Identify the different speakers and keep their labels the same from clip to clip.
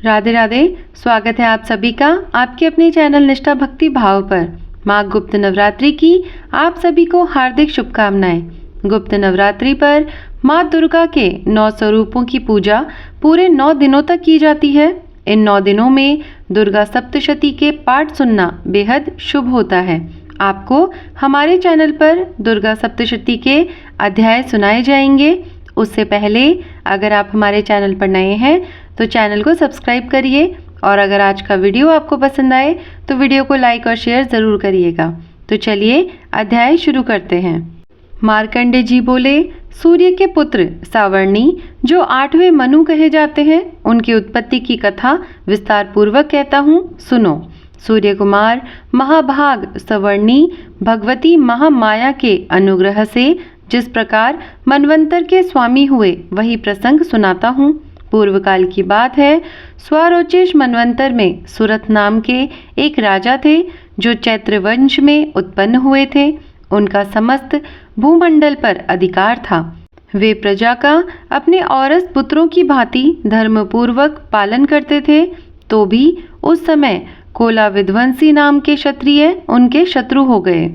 Speaker 1: राधे राधे। स्वागत है आप सभी का आपके अपने चैनल निष्ठा भक्ति भाव पर। माँ गुप्त नवरात्रि की आप सभी को हार्दिक शुभकामनाएं। गुप्त नवरात्रि पर माँ दुर्गा के 9 स्वरूपों की पूजा पूरे 9 दिनों तक की जाती है। इन 9 दिनों में दुर्गा सप्तशती के पाठ सुनना बेहद शुभ होता है। आपको हमारे चैनल पर दुर्गा सप्तशती के अध्याय सुनाए जाएंगे। उससे पहले अगर आप हमारे चैनल पर नए हैं तो चैनल को सब्सक्राइब करिए और अगर आज का वीडियो आपको पसंद आए तो वीडियो को लाइक और शेयर ज़रूर करिएगा। तो चलिए अध्याय शुरू करते हैं। मार्कंडे जी बोले, सूर्य के पुत्र सावर्णी जो 8वें मनु कहे जाते हैं, उनकी उत्पत्ति की कथा विस्तार पूर्वक कहता हूँ, सुनो। सूर्य कुमार महाभाग सवर्णी भगवती महामाया के अनुग्रह से जिस प्रकार मनवंतर के स्वामी हुए वही प्रसंग सुनाता हूँ। पूर्व काल की बात है। स्वारोचेश मनवंतर में सुरथ नाम के एक राजा थे जो चैत्र वंश में उत्पन्न हुए थे। उनका समस्त भूमंडल पर अधिकार था। वे प्रजा का अपने औरस पुत्रों की भांति धर्मपूर्वक पालन करते थे। तो भी उस समय कोला विध्वंसी नाम के क्षत्रिय उनके शत्रु हो गए।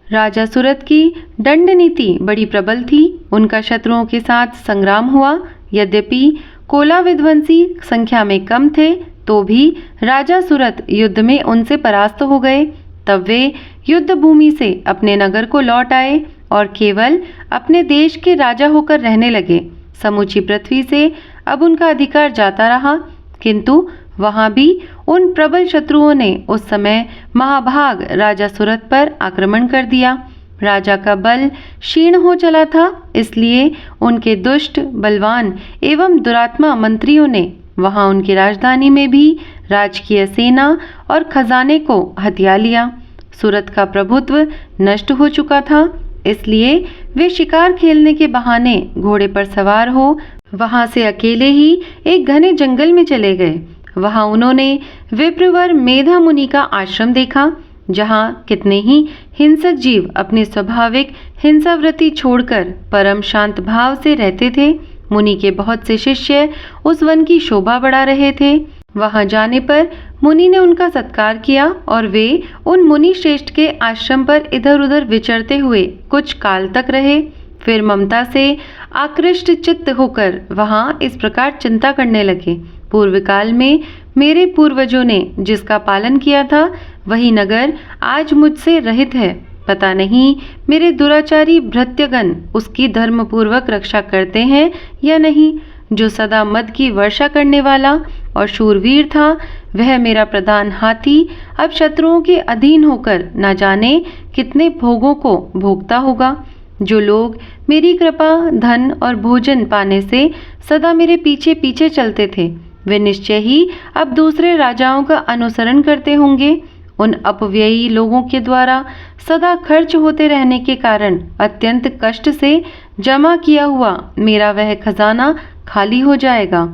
Speaker 1: राजा सुरथ की दंड नीति बड़ी प्रबल थी। उनका शत्रुओं के साथ संग्राम हुआ। यद्यपि कोला विध्वंसी संख्या में कम थे तो भी राजा सुरथ युद्ध में उनसे परास्त हो गए। तब वे युद्ध भूमि से अपने नगर को लौट आए और केवल अपने देश के राजा होकर रहने लगे। समूची पृथ्वी से अब उनका अधिकार जाता रहा, किंतु वहां भी उन प्रबल शत्रुओं ने उस समय महाभाग राजा सुरथ पर आक्रमण कर दिया। राजा का बल क्षीण हो चला था, इसलिए उनके दुष्ट बलवान एवं दुरात्मा मंत्रियों ने वहां उनकी राजधानी में भी राजकीय सेना और खजाने को हथिया लिया। सुरथ का प्रभुत्व नष्ट हो चुका था, इसलिए वे शिकार खेलने के बहाने घोड़े पर सवार हो वहां से अकेले ही एक घने जंगल में चले गए। वहां उन्होंने विप्रवर मेधा मुनि का आश्रम देखा, जहां कितने ही हिंसक जीव अपनी स्वाभाविक हिंसावृत्ति छोड़कर परम शांत भाव से रहते थे। मुनि के बहुत से शिष्य उस वन की शोभा बढ़ा रहे थे। वहां जाने पर मुनि ने उनका सत्कार किया और वे उन मुनि श्रेष्ठ के आश्रम पर इधर उधर विचरते हुए कुछ काल तक रहे। फिर ममता से आकृष्ट चित्त होकर वहां इस प्रकार चिंता करने लगे, पूर्व काल में मेरे पूर्वजों ने जिसका पालन किया था वही नगर आज मुझसे रहित है। पता नहीं मेरे दुराचारी भृत्यगण उसकी धर्मपूर्वक रक्षा करते हैं या नहीं। जो सदा मद की वर्षा करने वाला और शूरवीर था, वह मेरा प्रधान हाथी अब शत्रुओं के अधीन होकर न जाने कितने भोगों को भोगता होगा। जो लोग मेरी कृपा धन और भोजन पाने से सदा मेरे पीछे पीछे चलते थे, वे निश्चय ही अब दूसरे राजाओं का अनुसरण करते होंगे। उन अपव्ययी लोगों के द्वारा सदा खर्च होते रहने के कारण अत्यंत कष्ट से जमा किया हुआ मेरा वह खजाना खाली हो जाएगा।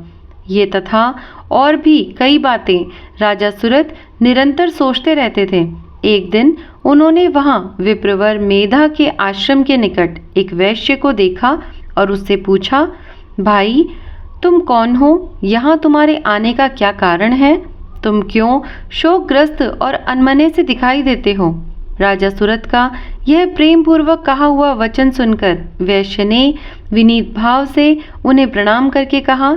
Speaker 1: ये तथा और भी कई बातें राजा सुरथ निरंतर सोचते रहते थे। एक दिन उन्होंने वहां विप्रवर मेधा के आश्रम के निकट एक वैश्य को देखा और उससे पूछा, भाई तुम कौन हो? यहाँ तुम्हारे आने का क्या कारण है? तुम क्यों शोकग्रस्त और अनमने से दिखाई देते हो? राजा सुरथ का यह प्रेम पूर्वक कहा हुआ वचन सुनकर वैश्य ने विनीत भाव से उन्हें प्रणाम करके कहा,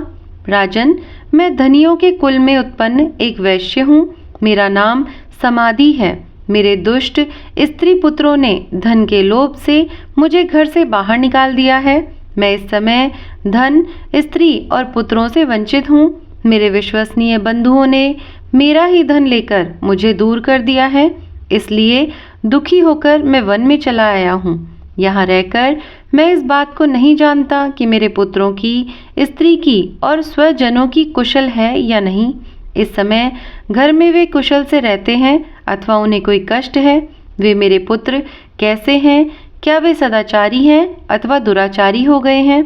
Speaker 1: राजन, मैं धनियों के कुल में उत्पन्न एक वैश्य हूँ। मेरा नाम समाधि है। मेरे दुष्ट स्त्री पुत्रों ने धन के लोभ से मुझे घर से बाहर निकाल दिया है। मैं इस समय धन, स्त्री और पुत्रों से वंचित हूँ। मेरे विश्वसनीय बंधुओं ने मेरा ही धन लेकर मुझे दूर कर दिया है, इसलिए दुखी होकर मैं वन में चला आया हूँ। यहाँ रहकर मैं इस बात को नहीं जानता कि मेरे पुत्रों की, स्त्री की और स्वजनों की कुशल है या नहीं। इस समय घर में वे कुशल से रहते हैं अथवा उन्हें कोई कष्ट है। वे मेरे पुत्र कैसे हैं? क्या वे सदाचारी हैं अथवा दुराचारी हो गए हैं?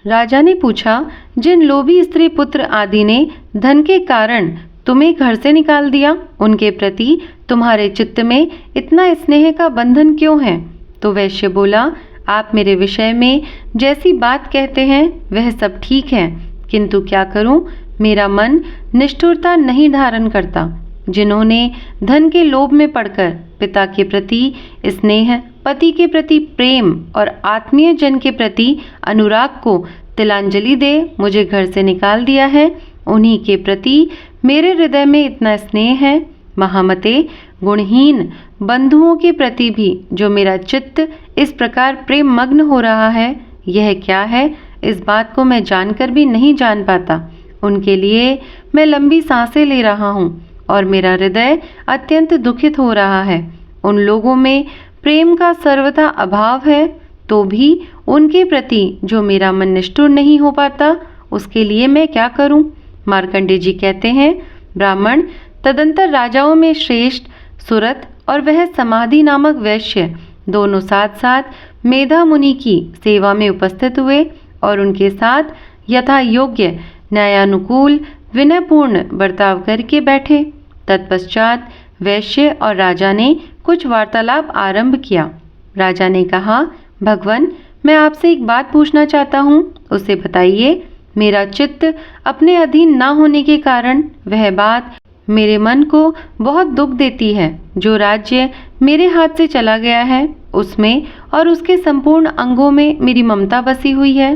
Speaker 1: राजा ने पूछा, जिन लोभी स्त्री पुत्र आदि ने धन के कारण तुम्हें घर से निकाल दिया, उनके प्रति तुम्हारे चित्त में इतना स्नेह का बंधन क्यों है? तो वैश्य बोला, आप मेरे विषय में जैसी बात कहते हैं वह सब ठीक है, किंतु क्या करूं, मेरा मन निष्ठुरता नहीं धारण करता, जिन्होंने धन के लोभ में पड़कर पिता के प्रति स्नेह, पति के प्रति प्रेम और आत्मीय जन के प्रति अनुराग को तिलांजलि दे मुझे घर से निकाल दिया है, उन्हीं के प्रति मेरे हृदय में इतना स्नेह है। महामते, गुणहीन बंधुओं के प्रति भी जो मेरा चित्त इस प्रकार प्रेम मग्न हो रहा है, यह क्या है, इस बात को मैं जानकर भी नहीं जान पाता। उनके लिए मैं लंबी सांसें ले रहा हूँ और मेरा हृदय अत्यंत दुखित हो रहा है। उन लोगों में प्रेम का सर्वथा अभाव है, तो भी उनके प्रति जो मेरा मन निष्ठुर नहीं हो पाता, उसके लिए मैं क्या करूं? मार्कंडेय जी कहते हैं, ब्राह्मण तदंतर राजाओं में श्रेष्ठ सुरत और वह समाधि नामक वैश्य दोनों साथ साथ मेधा मुनि की सेवा में उपस्थित हुए और उनके साथ यथा योग्य न्यायानुकूल विनयपूर्ण बर्ताव करके बैठे। तत्पश्चात वैश्य और राजा ने कुछ वार्तालाप आरंभ किया। राजा ने कहा, भगवान, मैं आपसे एक बात पूछना चाहता हूँ, उसे बताइए। मेरा चित्त अपने अधीन न होने के कारण वह बात मेरे मन को बहुत दुख देती है। जो राज्य मेरे हाथ से चला गया है, उसमें और उसके संपूर्ण अंगों में मेरी ममता बसी हुई है।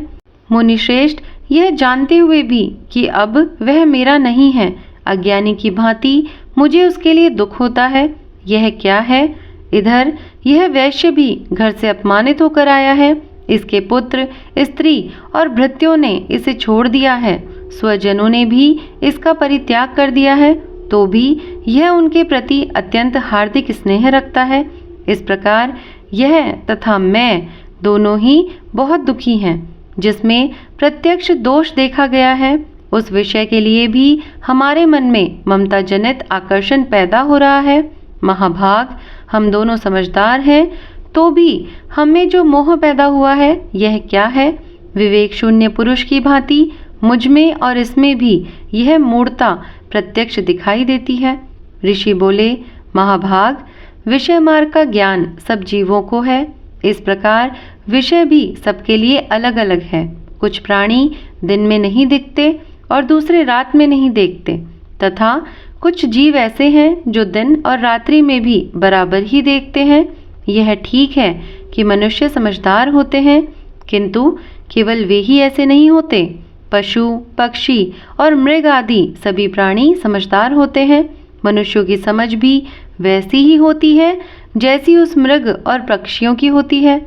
Speaker 1: मुनिश्रेष्ठ, यह जानते हुए भी कि अब वह मेरा नहीं है, अज्ञानी की भांति मुझे उसके लिए दुख होता है। यह क्या है? इधर यह वैश्य भी घर से अपमानित होकर आया है, इसके पुत्र, स्त्री और भृत्यों ने इसे छोड़ दिया है, स्वजनों ने भी इसका परित्याग कर दिया है, तो भी यह उनके प्रति अत्यंत हार्दिक स्नेह रखता है। इस प्रकार यह तथा मैं दोनों ही बहुत दुखी हैं। जिसमें प्रत्यक्ष दोष देखा गया है, उस विषय के लिए भी हमारे मन में ममता जनित आकर्षण पैदा हो रहा है। महाभाग, हम दोनों समझदार हैं, तो भी हमें जो मोह पैदा हुआ है, यह क्या है? विवेक शून्य पुरुष की भांति मुझ में और इसमें भी यह मूढ़ता प्रत्यक्ष दिखाई देती है। ऋषि बोले, महाभाग, विषय मार्ग का ज्ञान सब जीवों को है। इस प्रकार विषय भी सबके लिए अलग अलग है। कुछ प्राणी दिन में नहीं दिखते और दूसरे रात में नहीं देखते, तथा कुछ जीव ऐसे हैं जो दिन और रात्रि में भी बराबर ही देखते हैं। यह ठीक है कि मनुष्य समझदार होते हैं, किंतु केवल वे ही ऐसे नहीं होते। पशु, पक्षी और मृग आदि सभी प्राणी समझदार होते हैं। मनुष्यों की समझ भी वैसी ही होती है जैसी उस मृग और पक्षियों की होती है,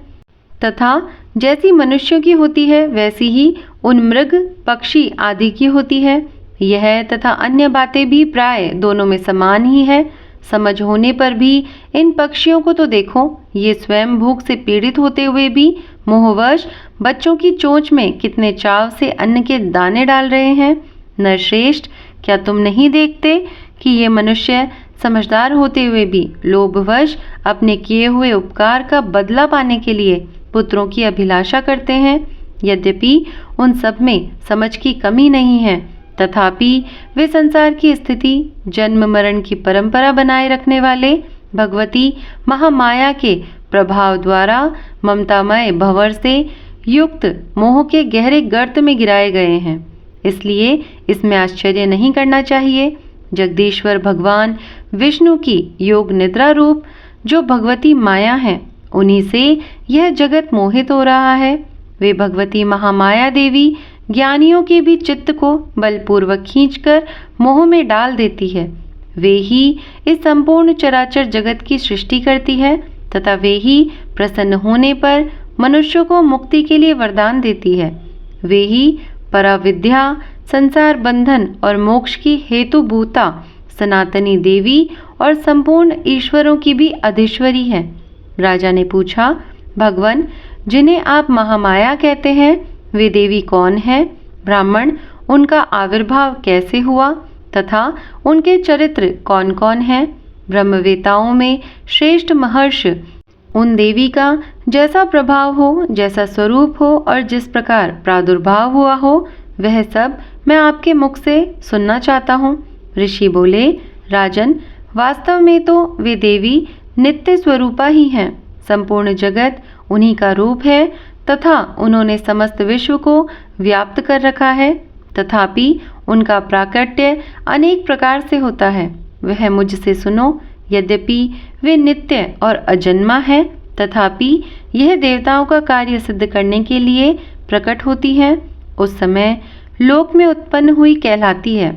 Speaker 1: तथा जैसी मनुष्यों की होती है वैसी ही उन मृग, पक्षी आदि की होती है। यह तथा अन्य बातें भी प्राय दोनों में समान ही है। समझ होने पर भी इन पक्षियों को तो देखो, ये स्वयं भूख से पीड़ित होते हुए भी मोहवश बच्चों की चोंच में कितने चाव से अन्न के दाने डाल रहे हैं। नरश्रेष्ठ, क्या तुम नहीं देखते कि ये मनुष्य समझदार होते हुए भी लोभवश अपने किए हुए उपकार का बदला पाने के लिए पुत्रों की अभिलाषा करते हैं? यद्यपि उन सब में समझ की कमी नहीं है, तथापि वे संसार की स्थिति, जन्म मरण की परंपरा बनाए रखने वाले भगवती महामाया के प्रभाव द्वारा ममतामय भंवर से युक्त मोह के गहरे गर्त में गिराए गए हैं। इसलिए इसमें आश्चर्य नहीं करना चाहिए। जगदीश्वर भगवान विष्णु की योग निद्रा रूप जो भगवती माया है, उन्हीं से यह जगत मोहित हो रहा है। वे भगवती महामाया देवी ज्ञानियों के भी चित्त को बलपूर्वक खींचकर मोह में डाल देती है। वे ही इस संपूर्ण चराचर जगत की सृष्टि करती है, तथा वे ही प्रसन्न होने पर मनुष्यों को मुक्ति के लिए वरदान देती है। वे ही पराविद्या, संसार बंधन और मोक्ष की हेतुभूता सनातनी देवी और संपूर्ण ईश्वरों की भी अधीश्वरी है। राजा ने पूछा, भगवान, जिन्हें आप महामाया कहते हैं, वे देवी कौन है? ब्राह्मण, उनका आविर्भाव कैसे हुआ तथा उनके चरित्र कौन कौन हैं? ब्रह्मवेताओं में श्रेष्ठ महर्षि उन देवी का जैसा प्रभाव हो, जैसा स्वरूप हो और जिस प्रकार प्रादुर्भाव हुआ हो, वह सब मैं आपके मुख से सुनना चाहता हूँ। ऋषि बोले, राजन, वास्तव में तो वे देवी नित्य स्वरूपा ही हैं। संपूर्ण जगत उन्हीं का रूप है तथा उन्होंने समस्त विश्व को व्याप्त कर रखा है। तथापि उनका प्राकट्य अनेक प्रकार से होता है, वह मुझसे सुनो। यद्यपि वे नित्य और अजन्मा है, तथापि यह देवताओं का कार्य सिद्ध करने के लिए प्रकट होती है। उस समय लोक में उत्पन्न हुई कहलाती है।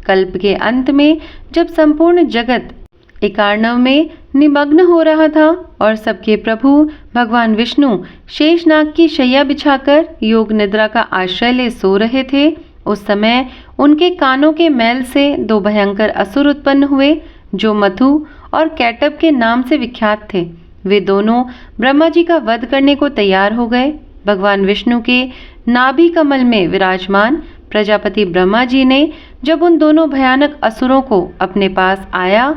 Speaker 1: कल्प के अंत में जब संपूर्ण जगत एकार्णव में निमग्न हो रहा था और सबके प्रभु भगवान विष्णु शेषनाग की शैया बिछाकर योग निद्रा का आश्रय ले सो रहे थे, उस समय उनके कानों के मैल से दो भयंकर असुर उत्पन्न हुए, जो मधु और कैटब के नाम से विख्यात थे। वे दोनों ब्रह्मा जी का वध करने को तैयार हो गए। भगवान विष्णु के नाभि कमल में विराजमान प्रजापति ब्रह्मा जी ने जब उन दोनों भयानक असुरों को अपने पास आया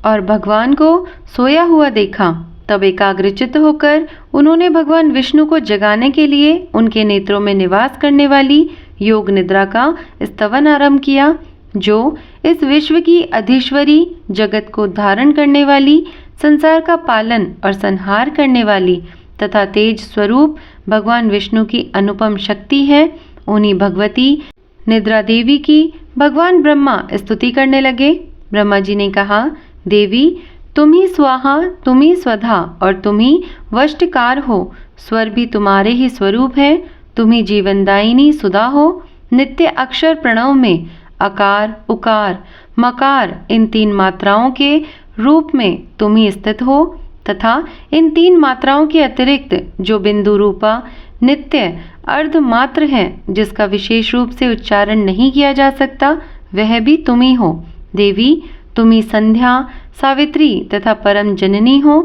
Speaker 1: और भगवान को सोया हुआ देखा, तब एकाग्रचित्त होकर उन्होंने भगवान विष्णु को जगाने के लिए उनके नेत्रों में निवास करने वाली योग निद्रा का स्तवन आरंभ किया, जो इस विश्व की अधीश्वरी, जगत को धारण करने वाली, संसार का पालन और संहार करने वाली तथा तेज स्वरूप भगवान विष्णु की अनुपम शक्ति है। उन्हीं भगवती निद्रा देवी की भगवान ब्रह्मा स्तुति करने लगे। ब्रह्मा जी ने कहा, देवी तुम ही स्वाहा, तुम ही स्वधा और तुम ही वष्टकार हो। स्वर भी तुम्हारे ही स्वरूप है। तुम ही जीवनदायिनी सुधा हो। नित्य अक्षर प्रणव में अकार, उकार, मकार इन तीन मात्राओं के रूप में तुम ही स्थित हो तथा इन तीन मात्राओं के अतिरिक्त जो बिंदु रूपा नित्य अर्ध मात्र है, जिसका विशेष रूप से उच्चारण नहीं किया जा सकता, वह भी तुम ही हो। देवी तुम ही संध्या, सावित्री तथा परम जननी हो।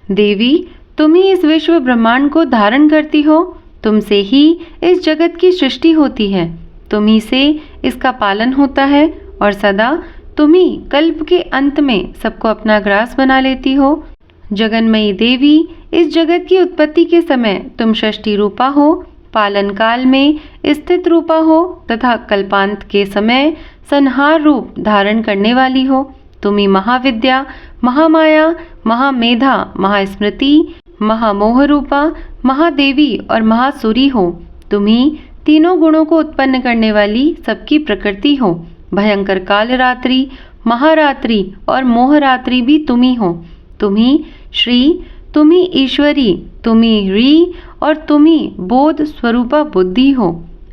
Speaker 1: देवी तुम ही इस विश्व ब्रह्मांड को धारण करती हो। तुमसे ही इस जगत की सृष्टि होती है, तुम ही से इसका पालन होता है और सदा तुम ही कल्प के अंत में सबको अपना ग्रास बना लेती हो। जगन्मयी देवी, इस जगत की उत्पत्ति के समय तुम षष्ठी रूपा हो, पालन काल में स्थित रूपा हो तथा कल्पांत के समय संहार रूप धारण करने वाली हो। तुम ही महाविद्या, महामाया, महामेधा, महास्मृति, महामोह रूपा, महादेवी और महासुरी हो। तुम ही तीनों गुणों को उत्पन्न करने वाली सबकी प्रकृति हो। भयंकर कालरात्रि, महारात्रि और मोहरात्रि भी तुम ही हो। तुम ही श्री, तुम ही ईश्वरी, तुम ही री और तुम ही बोध स्वरूपा बुद्धि हो।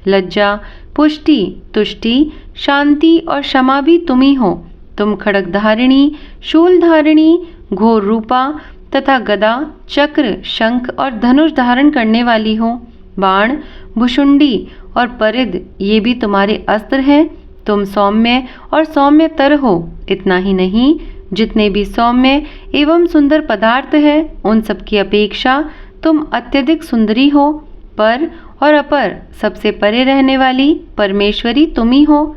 Speaker 1: लज्जा, पुष्टि, तुष्टि, शांति और क्षमा भी तुम ही हो। तुम खड्ग धारिणी, शूल धारिणी, घोर रूपा तथा गदा, चक्र, शंख और धनुष धारण करने वाली हो। बाण, भुषुंडी और परिध ये भी तुम्हारे अस्त्र हैं। तुम सौम्य और सौम्यतर हो। इतना ही नहीं, जितने भी सौम्य एवं सुंदर पदार्थ है, उन सब की अपेक्षा तुम अत्यधिक सुंदरी हो। पर और अपर सबसे परे रहने वाली परमेश्वरी तुम ही हो।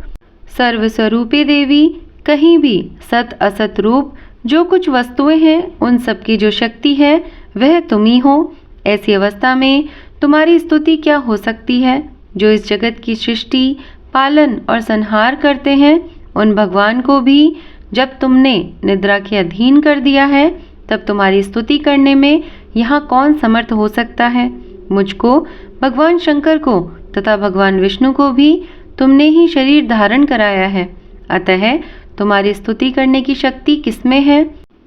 Speaker 1: सर्वस्वरूपी देवी, कहीं भी सत असत रूप जो कुछ वस्तुएं हैं, उन सब की जो शक्ति है वह तुम ही हो। ऐसी अवस्था में तुम्हारी स्तुति क्या हो सकती है? जो इस जगत की सृष्टि, पालन और संहार करते हैं, उन भगवान को भी जब तुमने निद्रा के अधीन कर दिया है, तब तुम्हारी स्तुति करने में यहाँ कौन समर्थ हो सकता है? मुझको, भगवान शंकर को तथा भगवान विष्णु को भी तुमने ही शरीर धारण कराया है, अतः तुम्हारी स्तुति करने की शक्ति किसमें है?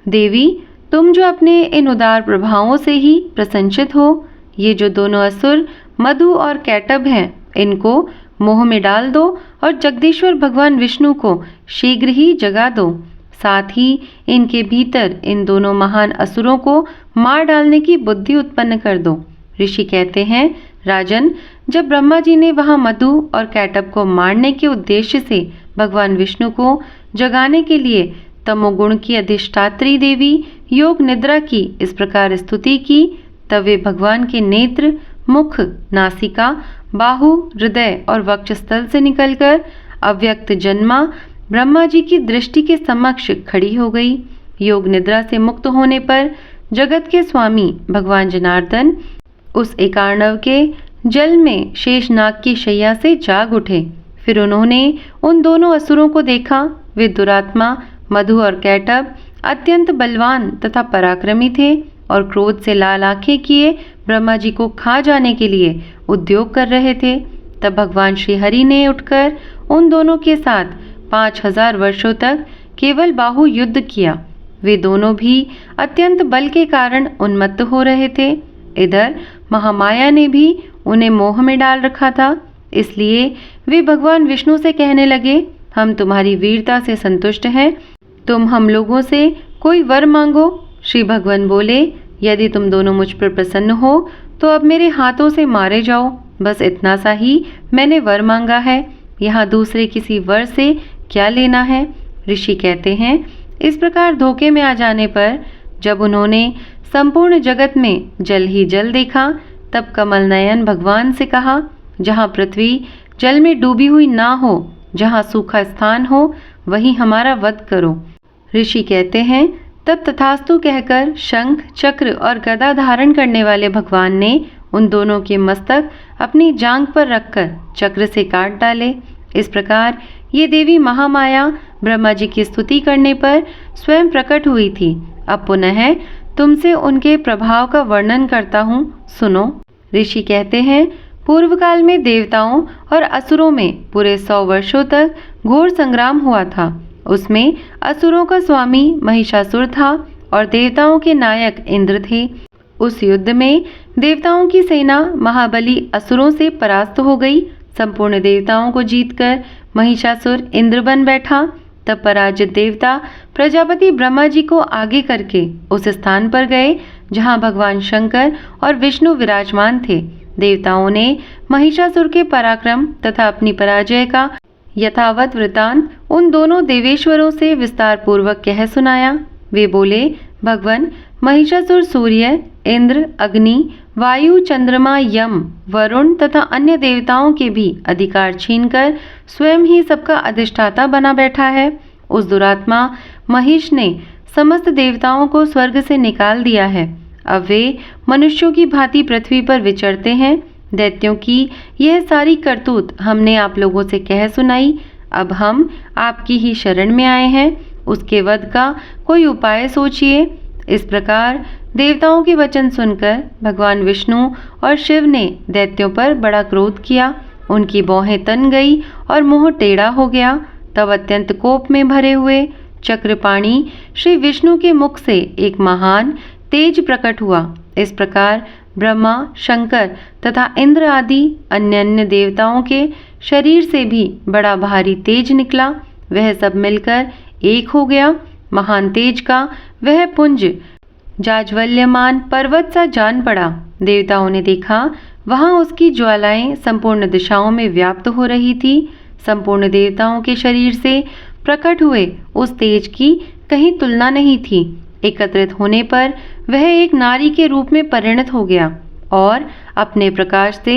Speaker 1: देवी, तुम जो अपने इन उदार प्रभावों से ही प्रशंसित हो, ये जो दोनों असुर मधु और कैटब हैं, इनको मोह में डाल दो और जगदीश्वर भगवान विष्णु को शीघ्र ही जगा दो। साथ ही इनके भीतर इन दोनों महान असुरों को मार डालने की बुद्धि उत्पन्न कर दो। ऋषि कहते हैं, राजन, जब ब्रह्मा जी ने वहां मधु और कैटब को मारने के उद्देश्य से भगवान विष्णु को जगाने के लिए तमोगुण की अधिष्ठात्री देवी योग निद्रा की इस प्रकार स्तुति की, तब वे भगवान के नेत्र, मुख, नासिका, बाहु, हृदय और वक्षस्थल से निकलकर अव्यक्त जन्मा ब्रह्मा जी की दृष्टि के समक्ष खड़ी हो गई। योग निद्रा से मुक्त होने पर जगत के स्वामी भगवान जनार्दन उस एकार्णव के जल में शेषनाग की शैया से जाग उठे। फिर उन्होंने उन दोनों असुरों को देखा। वे दुरात्मा मधु और कैटब अत्यंत बलवान तथा पराक्रमी थे और क्रोध से लाल आंखें किए ब्रह्मा जी को खा जाने के लिए उद्योग कर रहे थे। तब भगवान श्री हरि ने उठकर उन दोनों के साथ 5000 वर्षों तक केवल बाहु युद्ध किया। वे दोनों भी अत्यंत बल के कारण उन्मत्त हो रहे थे। इधर महामाया ने भी उन्हें मोह में डाल रखा था। इसलिए वे भगवान विष्णु से कहने लगे, हम तुम्हारी वीरता से संतुष्ट हैं, तुम हम लोगों से कोई वर मांगो। श्री भगवान बोले, यदि तुम दोनों मुझ पर प्रसन्न हो तो अब मेरे हाथों से मारे जाओ। बस इतना सा ही मैंने वर मांगा है, यहाँ दूसरे किसी वर से क्या लेना है। ऋषि कहते हैं, इस प्रकार धोखे में आ जाने पर जब उन्होंने संपूर्ण जगत में जल ही जल देखा, तब कमल नयन भगवान से कहा, जहाँ पृथ्वी जल में डूबी हुई ना हो, जहाँ सूखा स्थान हो, वहीं हमारा वध करो। ऋषि कहते हैं, तब तथास्तु कहकर शंख, चक्र और गदा धारण करने वाले भगवान ने उन दोनों के मस्तक अपनी जांघ पर रखकर चक्र से काट डाले। इस प्रकार ये देवी महामाया ब्रह्मा जी की स्तुति करने पर स्वयं प्रकट हुई थी। अब पुनः तुमसे उनके प्रभाव का वर्णन करता हूँ, सुनो। ऋषि कहते हैं, पूर्व काल में देवताओं और असुरों में पूरे 100 वर्षों तक घोर संग्राम हुआ था। उसमें असुरों का स्वामी महिषासुर था और देवताओं के नायक इंद्र थे। उस युद्ध में देवताओं की सेना महाबली असुरों से परास्त हो गई। संपूर्ण देवताओं को जीतकर महिषासुर इंद्र बन बैठा। तब पराजित देवता प्रजापति ब्रह्मा जी को आगे करके उस स्थान पर गए जहां भगवान शंकर और विष्णु विराजमान थे। देवताओं ने महिषासुर के पराक्रम तथा अपनी पराजय का यथावत वृतांत उन दोनों देवेश्वरों से विस्तार पूर्वक कह सुनाया। वे बोले, भगवान, महिषासुर सूर्य, इंद्र, अग्नि, वायु, चंद्रमा, यम, वरुण तथा अन्य देवताओं के भी अधिकार छीनकर स्वयं ही सबका अधिष्ठाता बना बैठा है। उस दुरात्मा महिष ने समस्त देवताओं को स्वर्ग से निकाल दिया है। अब वे मनुष्यों की भांति पृथ्वी पर विचरते हैं। दैत्यों की यह सारी करतूत हमने आप लोगों से कह सुनाई। अब हम आपकी ही शरण में आए हैं, उसके वध का कोई उपाय सोचिए। इस प्रकार देवताओं के वचन सुनकर भगवान विष्णु और शिव ने दैत्यों पर बड़ा क्रोध किया। उनकी भौहें तन गई और मुंह टेढ़ा हो गया। तब अत्यंत कोप में भरे हुए चक्रपाणी श्री विष्णु के मुख से एक महान तेज प्रकट हुआ। इस प्रकार ब्रह्मा, शंकर तथा इंद्र आदि अन्य अन्य देवताओं के शरीर से भी बड़ा भारी तेज निकला। वह सब मिलकर एक हो गया। महान तेज का वह पुंज जाज्वल्यमान पर्वत सा जान पड़ा। देवताओं ने देखा, वहां उसकी ज्वालाएं संपूर्ण दिशाओं में व्याप्त हो रही थी। संपूर्ण देवताओं के शरीर से प्रकट हुए उस तेज की कहीं तुलना नहीं थी। एकत्रित होने पर वह एक नारी के रूप में परिणत हो गया और अपने प्रकाश से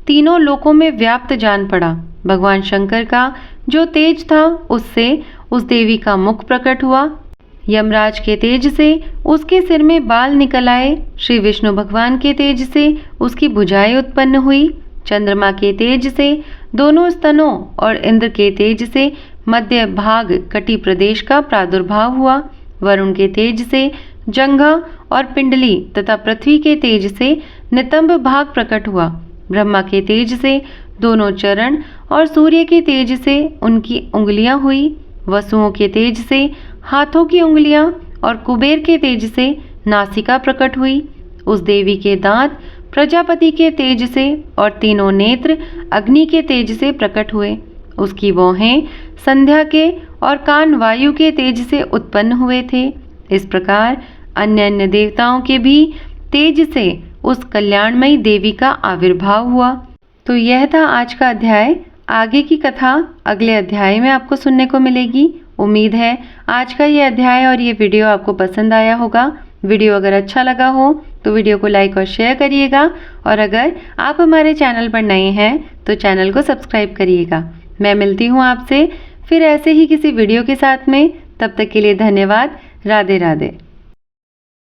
Speaker 1: तीनों लोकों में व्याप्त जान पड़ा। भगवान शंकर का जो तेज था, उससे उस देवी का मुख प्रकट हुआ। यमराज के तेज से उसके सिर में बाल निकल आए। श्री विष्णु भगवान के तेज से उसकी भुजाएं उत्पन्न हुई। चंद्रमा के तेज से दोनों स्तनों और इंद्र के तेज से मध्य भाग कटी प्रदेश का प्रादुर्भाव हुआ। वरुण के तेज से जंघा और पिंडली तथा पृथ्वी के तेज से नितंब भाग प्रकट हुआ। ब्रह्मा के तेज से दोनों चरण और सूर्य के तेज से उनकी उंगलियां हुई। वसुओं के तेज से हाथों की उंगलियां और कुबेर के तेज से नासिका प्रकट हुई। उस देवी के दांत प्रजापति के तेज से और तीनों नेत्र अग्नि के तेज से प्रकट हुए। उसकी भौहें संध्या के और कान वायु के तेज से उत्पन्न हुए थे। इस प्रकार अन्य अन्य देवताओं के भी तेज से उस कल्याणमयी देवी का आविर्भाव हुआ। तो यह था आज का अध्याय। आगे की कथा अगले अध्याय में आपको सुनने को मिलेगी। उम्मीद है आज का ये अध्याय और ये वीडियो आपको पसंद आया होगा। वीडियो अगर अच्छा लगा हो तो वीडियो को लाइक और शेयर करिएगा, और अगर आप हमारे चैनल पर नए हैं तो चैनल को सब्सक्राइब करिएगा। मैं मिलती हूँ आपसे फिर ऐसे ही किसी वीडियो के साथ में। तब तक के लिए धन्यवाद। राधे राधे।